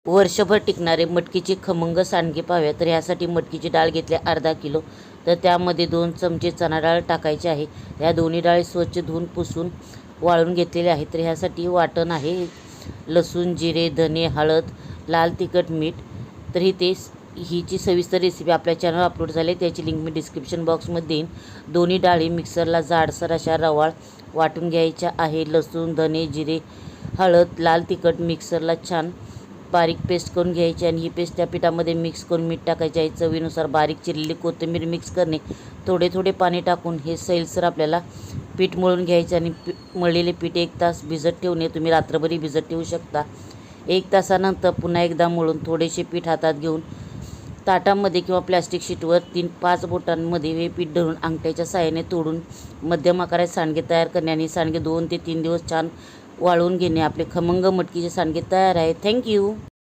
वर्षभर टिकणारे मटकीचे खमंग सांडगे पाहूया. तर यासाठी मटकीची डाळ घेतली अर्धा किलो. तर त्यामध्ये 2 चमचे चणा डाळ टाकायची आहे. या दोन्ही डाळी स्वच्छ धुवून पुसून वाळून घेतलेले आहे. तर ह्यासाठी वाटण आहे लसूण, जिरे, धने, हळद, लाल तिखट, मीठ. तर हिची सविस्तर रेसिपी आपल्या चॅनल अपलोड झाली, त्याची लिंक मी डिस्क्रिप्शन बॉक्समध्ये देईन. दोन्ही डाळी मिक्सरला जाडसर अशा रवाळ वाटून घ्यायच्या आहे. लसूण, धने, जिरे, हळद, लाल तिखट मिक्सरला छान बारीक पेस्ट करून घ्यायची आणि ही पेस्ट त्या पिठामध्ये मिक्स करून मीठ टाकायचे आहे. चवीनुसार बारीक चिरलेली कोथिंबीर मिक्स करणे. थोडे थोडे पाणी टाकून हे सैलसर आपल्याला पीठ मळून घ्यायचे आणि मळलेले पीठ 1 तास भिजत ठेवणे. तुम्ही रात्रभरी भिजत ठेवू शकता. 1 तासानंतर पुन्हा एकदा मळून थोडेसे पीठ हातात घेऊन ताटामध्ये किंवा प्लॅस्टिक शीटवर 3-5 बोटांमध्ये हे पीठ धरून अंगठ्याच्या साहाय्याने तोडून मध्यम आकाराचे सांडगे तयार करणे आणि सांडगे 2 ते 3 दिवस छान वाळवून घेणे. आपले खमंग मटकीचे सांडगे तयार आहे. थँक्यू.